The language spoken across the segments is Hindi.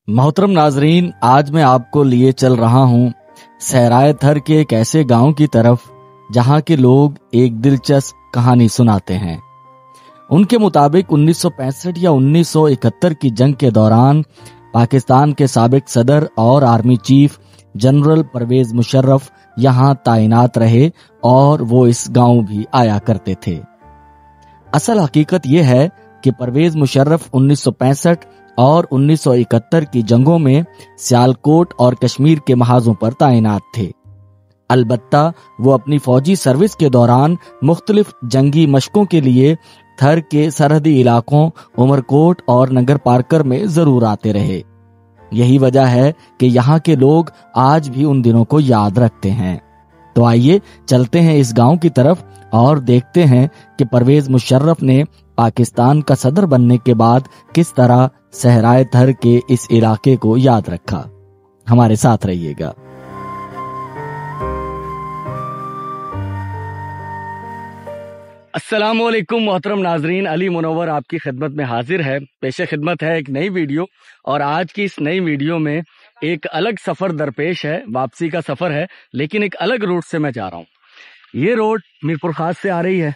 मोहतरम नाजरीन, आज मैं आपको लिए चल रहा हूँ सहराए थर के एक ऐसे गांव की तरफ जहां के लोग एक दिलचस्प कहानी सुनाते हैं। उनके मुताबिक 1965 या 1971 की जंग के दौरान पाकिस्तान के साबिक सदर और army chief General Parvez Musharraf यहां तैनात रहे और वो इस गांव भी आया करते थे। असल हकीकत यह है कि परवेज मुशर्रफ 1965 और 1971 की जंगों में सियालकोट और कश्मीर के महाजों पर तैनात थे। अलबत्ता वो अपनी फौजी सर्विस के दौरान मुख्तलिफ जंगी मशकों के लिए थर के सरहदी इलाकों उमरकोट और नगर पार्कर में जरूर आते रहे। यही वजह है कि यहाँ के लोग आज भी उन दिनों को याद रखते हैं। तो आइए चलते हैं इस गांव की तरफ और देखते हैं कि परवेज मुशर्रफ ने पाकिस्तान का सदर बनने के बाद किस तरह सहराए थर के इस इलाके को याद रखा। हमारे साथ रहिएगा। अस्सलामुअलैकुम मोहतरम नाजरीन, अली मुनव्वर आपकी खिदमत में हाजिर है। पेशे खिदमत है एक नई वीडियो, और आज की इस नई वीडियो में एक अलग सफ़र दरपेश है। वापसी का सफ़र है, लेकिन एक अलग रूट से मैं जा रहा हूँ। ये रोड मीरपुर खास से आ रही है,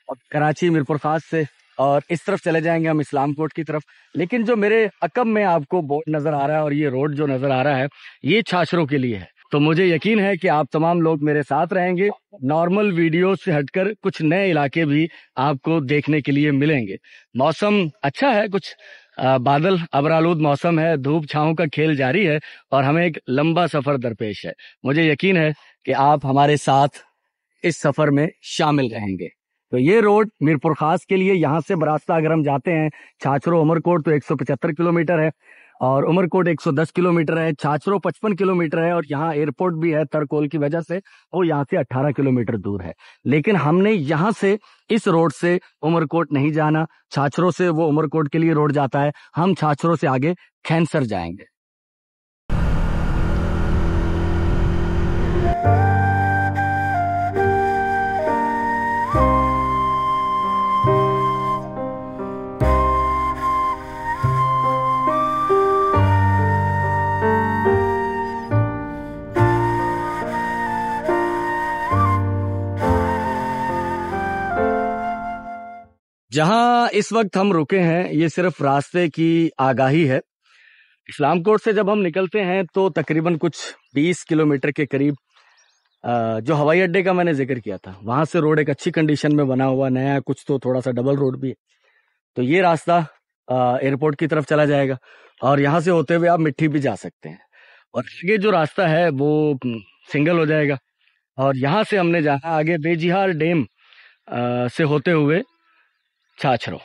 और कराची मीरपुर खास से, और इस तरफ चले जाएंगे हम इस्लामकोट की तरफ। लेकिन जो मेरे अकब में आपको बोर्ड नज़र आ रहा है और ये रोड जो नज़र आ रहा है, ये छाछरों के लिए है। तो मुझे यकीन है कि आप तमाम लोग मेरे साथ रहेंगे। नॉर्मल वीडियो से हटकर कुछ नए इलाके भी आपको देखने के लिए मिलेंगे। मौसम अच्छा है, कुछ बादल अबरालूद मौसम है, धूप छांव का खेल जारी है, और हमें एक लंबा सफ़र दरपेश है। मुझे यकीन है कि आप हमारे साथ इस सफ़र में शामिल रहेंगे। तो ये रोड मीरपुर खास के लिए, यहाँ से रास्ता अगर हम जाते हैं छाछरों उमरकोट तो 175 किलोमीटर है, और उमरकोट 110 किलोमीटर है, छाछरों 55 किलोमीटर है, और यहाँ एयरपोर्ट भी है तरकोल की वजह से, वो यहाँ से 18 किलोमीटर दूर है। लेकिन हमने यहाँ से इस रोड से उमरकोट नहीं जाना। छाछरों से वो उमरकोट के लिए रोड जाता है, हम छाछरों से आगे खैंसर जाएंगे। जहां इस वक्त हम रुके हैं, ये सिर्फ रास्ते की आगाही है। इस्लामकोट से जब हम निकलते हैं तो तकरीबन कुछ 20 किलोमीटर के करीब जो हवाई अड्डे का मैंने जिक्र किया था, वहां से रोड एक अच्छी कंडीशन में बना हुआ नया, कुछ तो थोड़ा सा डबल रोड भी है। तो ये रास्ता एयरपोर्ट की तरफ चला जाएगा, और यहाँ से होते हुए आप मिट्टी भी जा सकते हैं। और आगे जो रास्ता है वो सिंगल हो जाएगा, और यहाँ से हमने जाना आगे बेजिहार डैम से होते हुए छाछरों।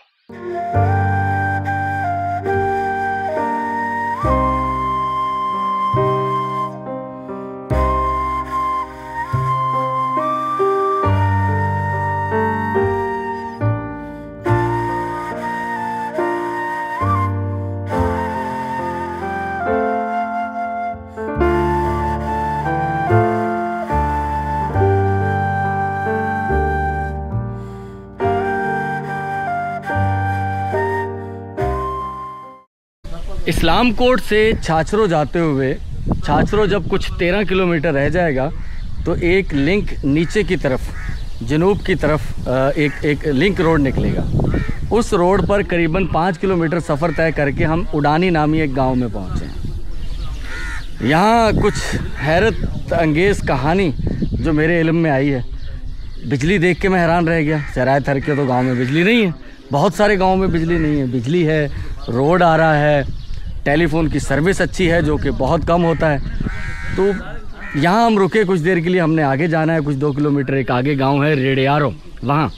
इस्लामकोट से छाछरों जाते हुए, छाछरों जब कुछ 13 किलोमीटर रह जाएगा तो एक लिंक नीचे की तरफ जनूब की तरफ एक लिंक रोड निकलेगा। उस रोड पर करीबन 5 किलोमीटर सफ़र तय करके हम उडानी नामी एक गांव में पहुंचे हैं। यहाँ कुछ हैरत अंगेज़ कहानी जो मेरे इल्म में आई है। बिजली देख के मैं हैरान रह गया। सहराए थर के तो गाँव में बिजली नहीं है, बहुत सारे गाँव में बिजली नहीं है। बिजली है, रोड आ रहा है, टेलीफोन की सर्विस अच्छी है जो कि बहुत कम होता है। तो यहाँ हम रुके कुछ देर के लिए, हमने आगे जाना है कुछ 2 किलोमीटर, एक आगे गांव है रेडियारो वहाँ।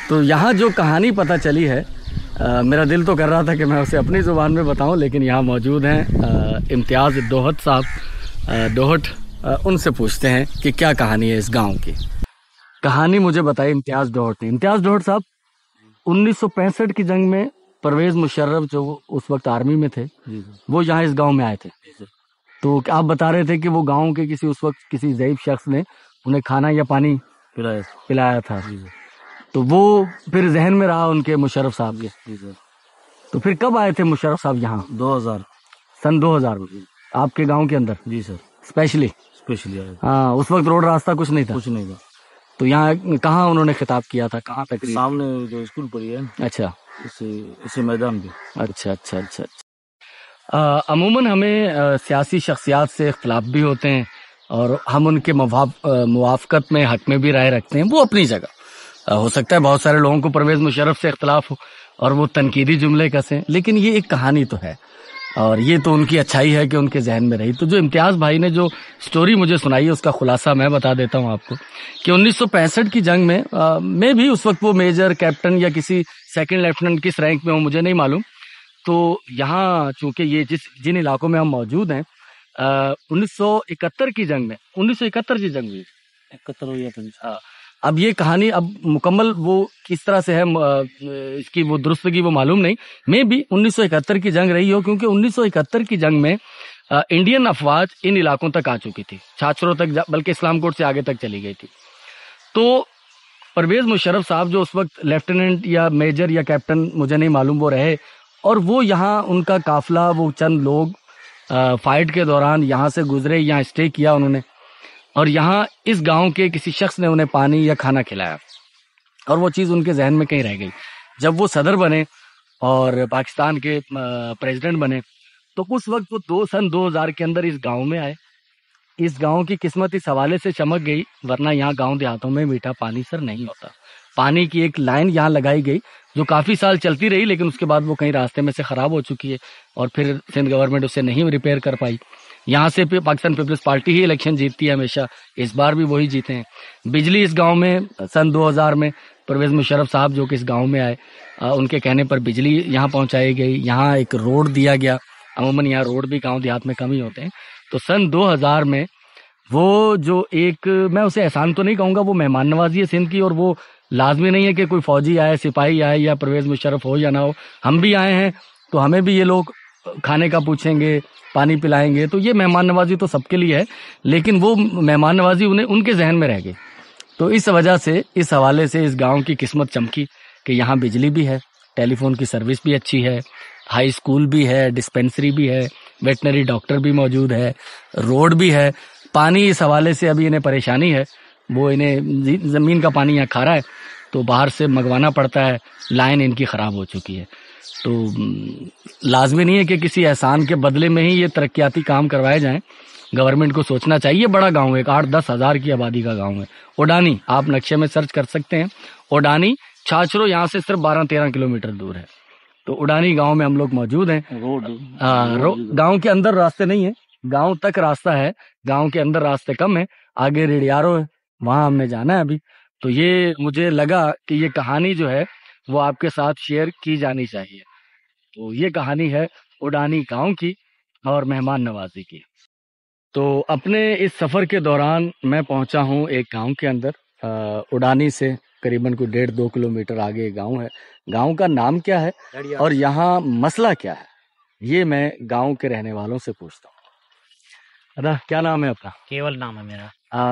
तो यहाँ जो कहानी पता चली है, मेरा दिल तो कर रहा था कि मैं उसे अपनी ज़ुबान में बताऊं, लेकिन यहाँ मौजूद हैं इम्तियाज़ दोहट साहब दोहट। उनसे पूछते हैं कि क्या कहानी है इस गाँव की। कहानी मुझे बताई इम्तियाज़ दोहट ने। इम्तियाज़ दोहट साहब, 1965 की जंग में परवेज मुशर्रफ जो उस वक्त आर्मी में थे, वो यहाँ इस गांव में आए थे। तो आप बता रहे थे कि वो गांव के किसी उस वक्त किसी ज़ईफ शख्स ने उन्हें खाना या पानी पिलाया था। तो वो फिर जहन में रहा उनके मुशर्रफ साहब के। तो फिर कब आए थे मुशर्रफ साहब यहाँ? 2000 सन 2000 में आपके गांव के अंदर? जी सर, स्पेशली हाँ, उस वक्त रोड रास्ता कुछ नहीं था? कुछ नहीं था। तो यहाँ कहाँ उन्होंने खिताब किया था, कहाँ तक? सामने जो स्कूल पड़ी है। अच्छा, इसी मैदान पे। अच्छा अच्छा अच्छा अच्छा। अमूमन हमें सियासी शख्सियात से इख्तलाफ भी होते हैं और हम उनके मुवाफकत में हक में भी राय रखते हैं, वो अपनी जगह। हो सकता है बहुत सारे लोगों को परवेज मुशर्रफ से इख्तलाफ हो और वो तनकीदी जुमले कसें, लेकिन ये एक कहानी तो है और ये तो उनकी अच्छाई है कि उनके जहन में रही। तो जो इम्तियाज भाई ने जो स्टोरी मुझे सुनाई है उसका खुलासा मैं बता देता हूँ आपको कि 1965 की जंग में भी उस वक्त वो मेजर, कैप्टन या किसी सेकंड लेफ्टिनेंट किस रैंक में हो मुझे नहीं मालूम। तो यहाँ चूंकि ये जिन इलाकों में हम मौजूद हैं, 1971 की जंग में, 1971 की जंग हुई, 71 हुई है। अब ये कहानी अब मुकम्मल वो किस तरह से है, इसकी वो दुरुस्तगी वो मालूम नहीं। में भी 1971 की जंग रही हो, क्योंकि 1971 की जंग में इंडियन अफवाज इन इलाकों तक आ चुकी थी, छाछरों तक, बल्कि इस्लामकोट से आगे तक चली गई थी। तो परवेज मुशर्रफ साहब जो उस वक्त लेफ्टिनेंट या मेजर या कैप्टन मुझे नहीं मालूम वो रहे, और वो यहाँ उनका काफिला, वो चंद लोग फाइट के दौरान यहाँ से गुजरे, यहाँ स्टे किया उन्होंने, और यहाँ इस गांव के किसी शख्स ने उन्हें पानी या खाना खिलाया और वो चीज़ उनके जहन में कहीं रह गई। जब वो सदर बने और पाकिस्तान के प्रेसिडेंट बने, तो उस वक्त वो सन 2000 के अंदर इस गांव में आए। इस गांव की किस्मत इस हवाले से चमक गई, वरना यहाँ गांव देहातों में मीठा पानी सर नहीं होता। पानी की एक लाइन यहाँ लगाई गई जो काफ़ी साल चलती रही, लेकिन उसके बाद वो कहीं रास्ते में से ख़राब हो चुकी है और फिर सिंध गवर्नमेंट उसे नहीं रिपेयर कर पाई। यहाँ से पाकिस्तान पीपल्स पार्टी ही इलेक्शन जीतती है हमेशा, इस बार भी वही जीते हैं। बिजली इस गांव में सन 2000 में परवेज मुशर्रफ साहब जो कि इस गांव में आए, उनके कहने पर बिजली यहाँ पहुँचाई गई। यहाँ एक रोड दिया गया, अमूमन यहाँ रोड भी गांव देहात में कम ही होते हैं। तो सन 2000 में वो जो एक, मैं उसे एहसान तो नहीं कहूँगा, वो मेहमान नवाजी है सिंध की, और वो लाजमी नहीं है कि कोई फौजी आए, सिपाही आए या परवेज मुशर्रफ हो या ना हो, हम भी आए हैं तो हमें भी ये लोग खाने का पूछेंगे, पानी पिलाएंगे, तो ये मेहमान नवाजी तो सबके लिए है, लेकिन वो मेहमान नवाजी उन्हें उनके जहन में रह गई। तो इस वजह से, इस हवाले से इस गांव की किस्मत चमकी कि यहाँ बिजली भी है, टेलीफोन की सर्विस भी अच्छी है, हाई स्कूल भी है, डिस्पेंसरी भी है, वेटनरी डॉक्टर भी मौजूद है, रोड भी है। पानी इस हवाले से अभी इन्हें परेशानी है, वो इन्हें ज़मीन का पानी यहाँ खारा है तो बाहर से मंगवाना पड़ता है, लाइन इनकी ख़राब हो चुकी है। तो लाजमी नहीं है कि किसी एहसान के बदले में ही ये तरक्याती काम करवाए जाएं, गवर्नमेंट को सोचना चाहिए। बड़ा गांव है, 8-10 हज़ार की आबादी का गांव है ओडानी, आप नक्शे में सर्च कर सकते हैं। ओडानी छाछरो यहाँ से सिर्फ 12-13 किलोमीटर दूर है। तो उडानी गांव में हम लोग मौजूद हैं। गांव के अंदर रास्ते नहीं है, गांव तक रास्ता है, गांव के अंदर रास्ते कम है, आगे रेडियारो है, वहां हमने जाना है अभी। तो ये मुझे लगा कि ये कहानी जो है वो आपके साथ शेयर की जानी चाहिए। तो ये कहानी है उडानी गांव की और मेहमान नवाजी की। तो अपने इस सफ़र के दौरान मैं पहुंचा हूं एक गांव के अंदर, उडानी से करीबन कोई 1.5-2 किलोमीटर आगे गांव है। गांव का नाम क्या है और यहाँ मसला क्या है, ये मैं गांव के रहने वालों से पूछता हूँ। अदा, क्या नाम है आपका? केवल नाम है मेरा।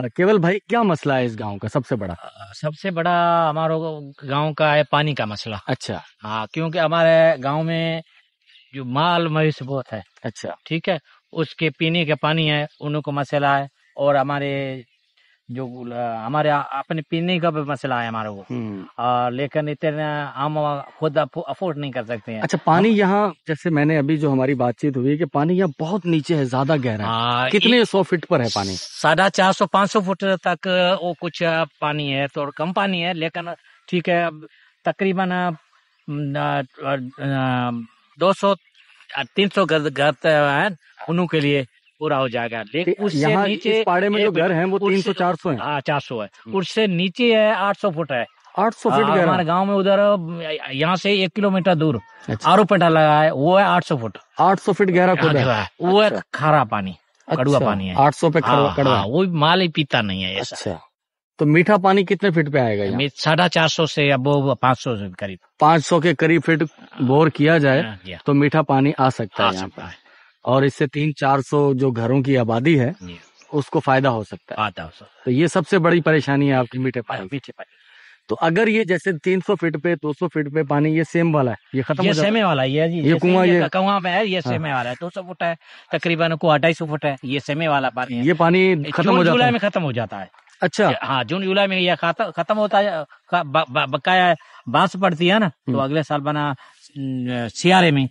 केवल भाई, क्या मसला है इस गांव का सबसे बड़ा? सबसे बड़ा हमारा गांव का है पानी का मसला। अच्छा। हाँ, क्योंकि हमारे गांव में जो माल मवेशी बहुत है। अच्छा। ठीक है, उसके पीने का पानी है, उनको मसला है, और हमारे अपने पीने का भी मसला है हमारे को। लेकिन इतना हम खुद अफोर्ड नहीं कर सकते हैं। अच्छा, पानी यहाँ, जैसे मैंने अभी जो हमारी बातचीत हुई कि पानी यहाँ बहुत नीचे है, ज्यादा गहरा है। कितने 100 फीट पर है पानी? 450-500 फुट तक वो कुछ पानी है, तो कम पानी है, लेकिन ठीक है, तकरीबन 200-300 घर है, उन्हों के लिए पूरा हो जाएगा। लेकिन उससे नीचे इस पहाड़े में जो घर हैं वो 300-400 है। हाँ, 400 है। उससे नीचे है 800 फुट है। 800 फीट गहरा हमारे गांव में उधर यहाँ से 1 किलोमीटर दूर आरो पेटा लगा है, वो है 800 फुट। 800 फीट गहरा खोदा है। वो है खारा पानी, कड़ुआ पानी है। 800 पे कड़वा, वो माल ही पीता नहीं है ऐसा। अच्छा, तो मीठा पानी कितने फीट पे आएगा? 450 से अब 500 से करीब, 500 के करीब फीट बोर किया जाए तो मीठा पानी आ सकता है यहाँ पर, और इससे 300-400 जो घरों की आबादी है उसको फायदा हो सकता है। तो ये सबसे बड़ी परेशानी है आपकी, मीठे पानी। तो अगर ये जैसे 300 फीट पे 200 फीट पे पानी ये सेम वाला है, ये खत्म ये हो जाता सेमे वाला ये जी, ये कुआं ये कुआं पे है, ये हाँ। सेमे वाला है, 200 फुट है तकरीबन को 250 फुट है, ये सेमे वाला पानी है। ये पानी खत्म हो जून जाता जुलाई है। में खत्म हो जाता है। अच्छा हाँ, जून जुलाई में ये खत्म होता है, बकाया बांस पड़ती है ना, तो अगले साल बना सियारे में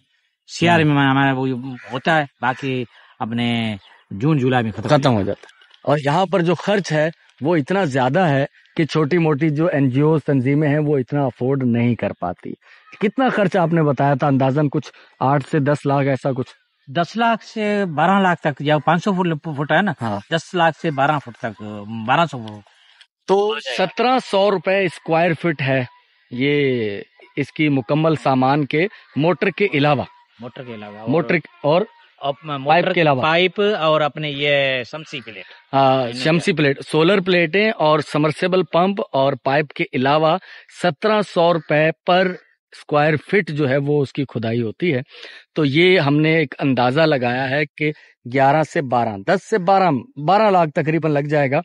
हमारा वो होता है, बाकी अपने जून जुलाई में खत्म हो जाता है। और यहाँ पर जो खर्च है वो इतना ज्यादा है कि छोटी मोटी जो एनजीओ तंजीमें हैं वो इतना अफोर्ड नहीं कर पाती। कितना खर्च आपने बताया था अंदाजन? कुछ 8 से 10 लाख ऐसा कुछ? 10 लाख से 12 लाख तक, या 500 फुट है ना, हाँ। 10 लाख से 12 फुट तक, 1200 फुट। तो 1700 रुपए स्क्वायर फीट है ये इसकी मुकम्मल सामान के, मोटर के अलावा, मोटर और पाइप के अलावा, पाइप और अपने ये शमसी प्लेट, शमसी प्लेट, सोलर प्लेटें और समर्सेबल पंप और पाइप के अलावा 1700 रुपए पर स्क्वायर फीट जो है वो उसकी खुदाई होती है। तो ये हमने एक अंदाजा लगाया है कि 11 से 12, 10 से 12 लाख तकरीबन लग जाएगा,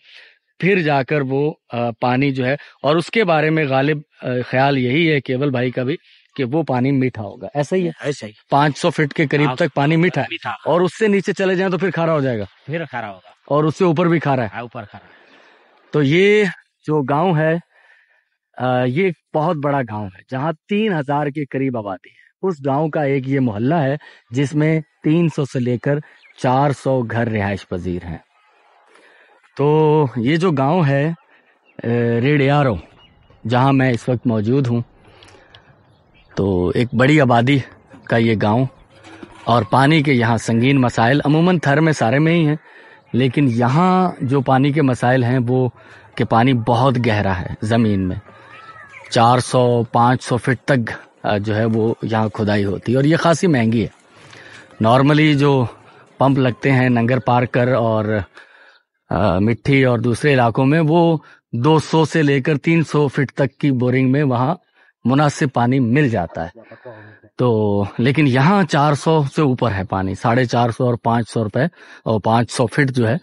फिर जाकर वो पानी जो है, और उसके बारे में गालिब ख्याल यही है केवल भाई का भी कि वो पानी मीठा होगा। ऐसा ही है? ऐसा ही 500 फीट के करीब तक पानी मीठा है, और उससे नीचे चले जाएं तो फिर खारा हो जाएगा, फिर खारा होगा, और उससे ऊपर भी खारा है। ऊपर खारा। तो ये जो गांव है ये एक बहुत बड़ा गांव है जहां 3000 के करीब आबादी है। उस गांव का एक ये मोहल्ला है जिसमें 300 से लेकर 400 घर रिहाइश पजीर हैं। तो ये जो गांव है रेडियारो, जहां मैं इस वक्त मौजूद हूं, तो एक बड़ी आबादी का ये गांव, और पानी के यहाँ संगीन मसाइल अमूमन थर में सारे में ही हैं, लेकिन यहाँ जो पानी के मसाइल हैं वो कि पानी बहुत गहरा है ज़मीन में, 400-500 फीट तक जो है वो यहाँ खुदाई होती है, और ये खासी महंगी है। नॉर्मली जो पंप लगते हैं नंगर पार कर और मिट्टी और दूसरे इलाकों में, वो 200 से लेकर 300 फीट तक की बोरिंग में वहाँ मुनासिब पानी मिल जाता है। तो लेकिन यहाँ 400 से ऊपर है पानी, 450 और 500 रुपए और 500 फीट जो है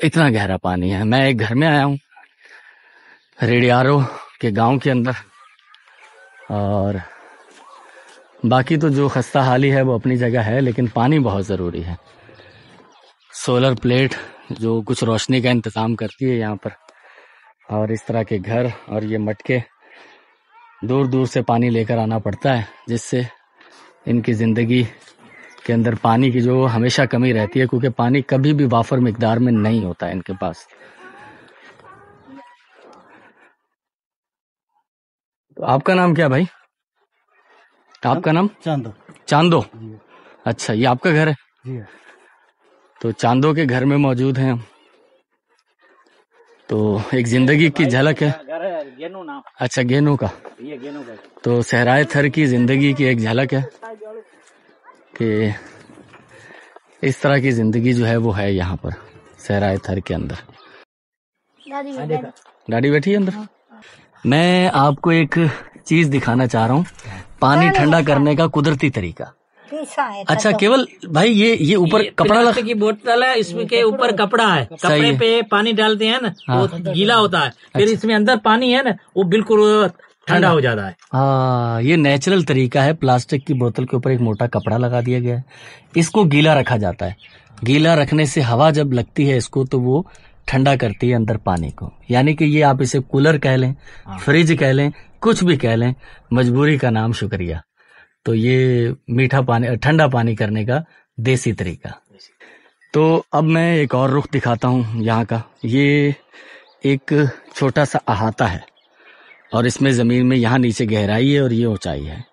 इतना गहरा पानी है। मैं एक घर में आया हूँ रेडियारो के गांव के अंदर, और बाकी तो जो खस्ता हाली है वो अपनी जगह है, लेकिन पानी बहुत ज़रूरी है। सोलर प्लेट जो कुछ रोशनी का इंतज़ाम करती है यहाँ पर, और इस तरह के घर और ये मटके दूर दूर से पानी लेकर आना पड़ता है, जिससे इनकी ज़िंदगी के अंदर पानी की जो हमेशा कमी रहती है, क्योंकि पानी कभी भी वाफर मिकदार में नहीं होता है इनके पास। तो आपका नाम क्या भाई? आपका नाम? चांदो। चांदो, अच्छा ये आपका घर है जी। तो चांदो के घर में मौजूद हैं हम। तो एक जिंदगी की झलक है। गेनू नाम। अच्छा गेनू का, ये गेनू का। तो सहराए थर की जिंदगी की एक झलक है कि इस तरह की जिंदगी जो है वो है यहाँ पर सहराए थर के अंदर। गाड़ी बैठी है अंदर। मैं आपको एक चीज दिखाना चाह रहा हूँ, पानी ठंडा करने का कुदरती तरीका। अच्छा केवल भाई ये ऊपर कपड़ा लगा की बोतल है, इसमें के ऊपर कपड़ा है, कपड़े पे पानी डालते हैं ना, वो गीला होता है, फिर इसमें अंदर पानी है ना वो बिल्कुल ठंडा हो जाता है। हाँ ये नेचुरल तरीका है। प्लास्टिक की बोतल के ऊपर एक मोटा कपड़ा लगा दिया गया है, इसको गीला रखा जाता है। गीला रखने से हवा जब लगती है इसको तो वो ठंडा करती है अंदर पानी को। यानी कि ये आप इसे कूलर कह लें, फ्रिज कह लें, कुछ भी कह लें, मजबूरी का नाम शुक्रिया। तो ये मीठा पानी ठंडा पानी करने का देसी तरीका। तो अब मैं एक और रुख दिखाता हूँ यहाँ का। ये एक छोटा सा अहाता है और इसमें ज़मीन में यहाँ नीचे गहराई है और ये ऊंचाई है।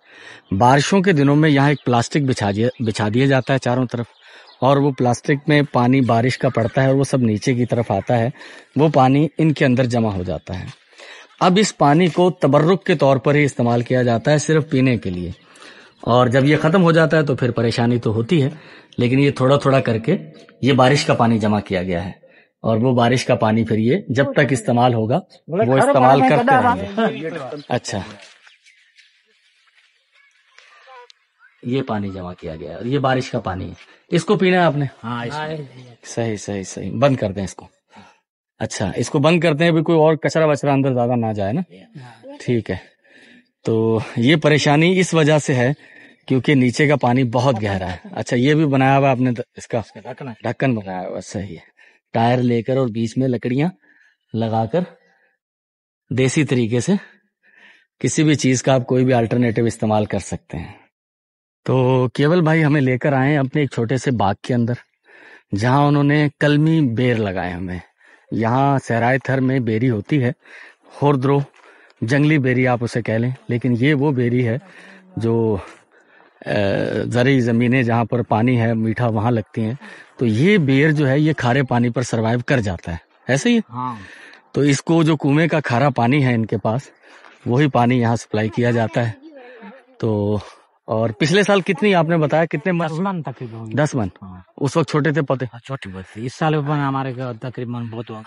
बारिशों के दिनों में यहाँ एक प्लास्टिक बिछा दिया जाता है चारों तरफ, और वो प्लास्टिक में पानी बारिश का पड़ता है और वो सब नीचे की तरफ आता है, वो पानी इनके अंदर जमा हो जाता है। अब इस पानी को तबर्रुक के तौर पर ही इस्तेमाल किया जाता है, सिर्फ पीने के लिए। और जब ये ख़त्म हो जाता है तो फिर परेशानी तो होती है, लेकिन ये थोड़ा थोड़ा करके ये बारिश का पानी जमा किया गया है, और वो बारिश का पानी फिर ये जब तक इस्तेमाल होगा वो इस्तेमाल करते रहेंगे। अच्छा ये पानी जमा किया गया है और ये बारिश का पानी है, इसको पीना है आपने? हाँ सही सही सही, बंद कर दें इसको। अच्छा, इसको बंद करते हैं, भी कोई और कचरा वचरा अंदर ज्यादा ना जाए ना। ठीक है, तो ये परेशानी इस वजह से है क्योंकि नीचे का पानी बहुत गहरा है। अच्छा, ये भी बनाया हुआ आपने इसका ढक्कन बनाया हुआ, सही है। टायर लेकर और बीच में लकड़ियां लगाकर देसी तरीके से किसी भी चीज का आप कोई भी अल्टरनेटिव इस्तेमाल कर सकते हैं। तो केवल भाई हमें लेकर आए अपने एक छोटे से बाग के अंदर, जहां उन्होंने कलमी बेर लगाए हमें। यहाँ सहराय थर में बेरी होती है, होरद्रो, जंगली बेरी आप उसे कह लें, लेकिन ये वो बेरी है जो जरी ज़मीनें जहाँ पर पानी है मीठा वहाँ लगती हैं। तो ये बेर जो है ये खारे पानी पर सरवाइव कर जाता है, ऐसे ही। हाँ। तो इसको जो कुएं का खारा पानी है इनके पास, वही पानी यहाँ सप्लाई किया जाता है। तो और पिछले साल कितनी आपने बताया, कितने 10 मन तकरीबन। 10 मन। हाँ। उस वक्त छोटे थे पौधे? छोटी बहुत थी। इस साल हमारे तकरीबन बहुत होगा,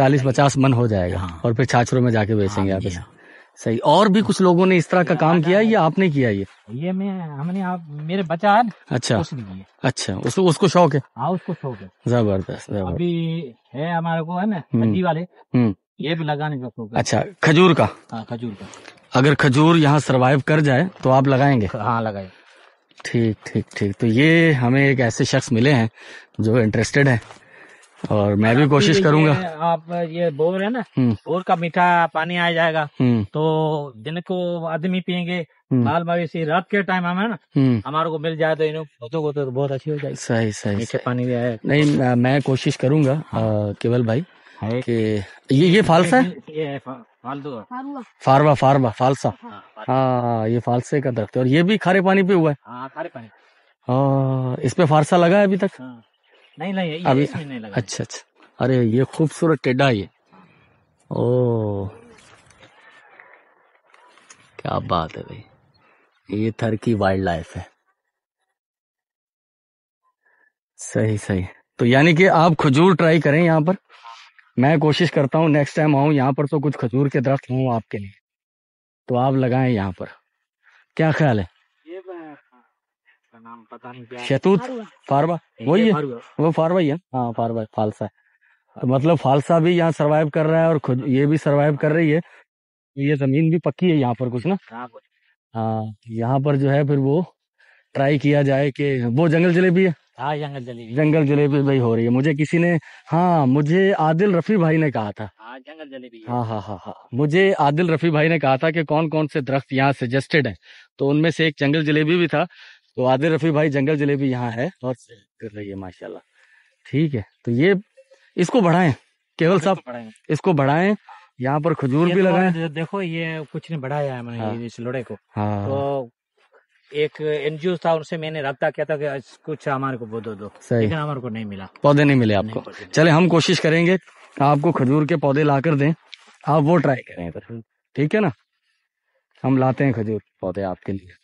40-50 मन हो जाएगा। हाँ। और फिर छाछरों में जाके बेचेंगे आप जी इसे। हाँ। सही। और भी कुछ लोगों ने इस तरह का काम किया है या आपने किया ये हमने आप मेरे बच्चा है। अच्छा, उसने किया। अच्छा, उसको शौक है। हाँ, उसको शौक है। जबरदस्त। अभी है हमारे को, है ना, मंडी वाले, ये भी लगाने का शौक है। अच्छा, खजूर का? हाँ, खजूर का। अगर खजूर यहाँ सरवाइव कर जाए तो आप लगाएंगे? हाँ, लगाए। ठीक ठीक ठीक। तो ये हमें एक ऐसे शख्स मिले हैं जो इंटरेस्टेड है, और मैं भी कोशिश करूंगा। आप ये बोर है ना, बोर का मीठा पानी आ जाएगा तो दिन को आदमी पियेंगे, बाल मवेशी रात के टाइम हमें ना हमारे को मिल जाए तो इन बच्चों को तो बहुत अच्छी हो जाएगी। सही सही। मीठे पानी भी है। नहीं, मैं कोशिश करूंगा केवल भाई कि ये फालसा है, ये फारवा फालसा। हाँ, ये फालसे का दरख्त है और ये भी खारे पानी पे हुआ है। हाँ, खारे पानी। इस पे फारसा लगा है अभी तक? नहीं, अभी इसमें नहीं लगा। अच्छा। अरे ये खूबसूरत टेढ़ा ये, ओ क्या बात है भाई, ये थर की वाइल्ड लाइफ है। सही सही। तो यानी कि आप खजूर ट्राई करें यहाँ पर। मैं कोशिश करता हूँ नेक्स्ट टाइम आऊँ यहाँ पर तो कुछ खजूर के दरख्त हों आपके लिए, तो आप लगाएं यहाँ पर। क्या ख्याल है? ये नाम पता नहीं क्या, शहतूत, फारवा, वही है, वो फारवा ही है। हाँ, फारवा फालसा है। तो मतलब फालसा भी यहाँ सरवाइव कर रहा है और ये भी सरवाइव कर रही है। ये जमीन भी पक्की है यहाँ पर कुछ ना। हाँ, यहाँ पर जो है फिर वो ट्राई किया जाए कि वो जंगल जलेबी है। हाँ, जंगल जलेबी भाई हो रही है। मुझे किसी ने, हाँ, मुझे आदिल रफी भाई ने कहा था। जंगल जलेबी। हाँ, मुझे आदिल रफी भाई ने कहा था कि कौन कौन से दरख्त यहाँ सजेस्टेड है, तो उनमें से एक जंगल जलेबी भी था। तो आदिल रफी भाई जंगल जलेबी यहाँ है और कर रही है माशाल्लाह। ठीक है, तो ये इसको बढ़ाएं केवल साहब, इसको बढ़ाएं। यहाँ पर खजूर भी लगाएं। देखो ये कुछ नहीं बढ़ाया है मैंने। हाँ। इस लोड़े को। हाँ। तो एक एनजीओ था, उनसे मैंने रब्ता किया था कि कुछ हमारे को वो दो, लेकिन हमारे को नहीं मिला, पौधे नहीं मिले आपको। चले, हम कोशिश करेंगे आपको खजूर के पौधे ला कर दें, आप वो ट्राई करें इधर। ठीक है ना, हम लाते हैं खजूर के पौधे आपके लिए।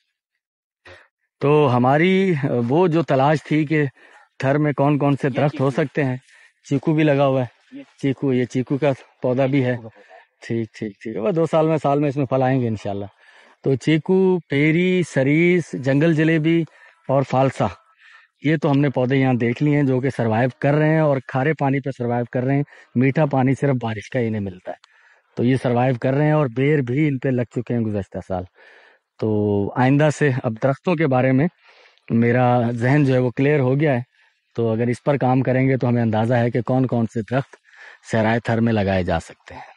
तो हमारी वो जो तलाश थी कि थर में कौन कौन से दरख्त हो सकते हैं, चीकू भी लगा हुआ है। चीकू, ये चीकू का पौधा भी है। ठीक। वह 2 साल में इसमें फल आएंगे इंशाल्लाह। तो चीकू, पेरी, सरीस, जंगल जलेबी और फालसा, ये तो हमने पौधे यहाँ देख लिए हैं जो कि सरवाइव कर रहे हैं और खारे पानी पे सरवाइव कर रहे हैं। मीठा पानी सिर्फ बारिश का इन्हें मिलता है, तो ये सरवाइव कर रहे हैं। और बेर भी इन पे लग चुके हैं गुज़श्ता साल। तो आइंदा से अब दरख्तों के बारे में मेरा जहन जो है वो क्लियर हो गया है। तो अगर इस पर काम करेंगे तो हमें अंदाज़ा है कि कौन कौन से दरख्त सहराय थर में लगाए जा सकते हैं।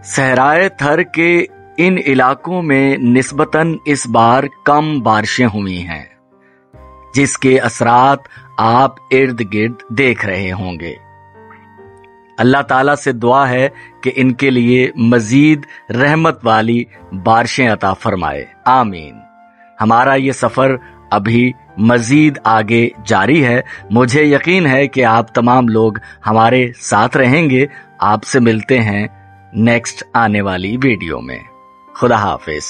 सहराय थर के इन इलाकों में निस्बतन इस बार कम बारिशें हुई हैं, जिसके असरात आप इर्द गिर्द देख रहे होंगे। अल्लाह ताला से दुआ है कि इनके लिए मजीद रहमत वाली बारिशें अता फरमाए, आमीन। हमारा ये सफर अभी मजीद आगे जारी है। मुझे यकीन है कि आप तमाम लोग हमारे साथ रहेंगे। आपसे मिलते हैं नेक्स्ट आने वाली वीडियो में। खुदा हाफिज।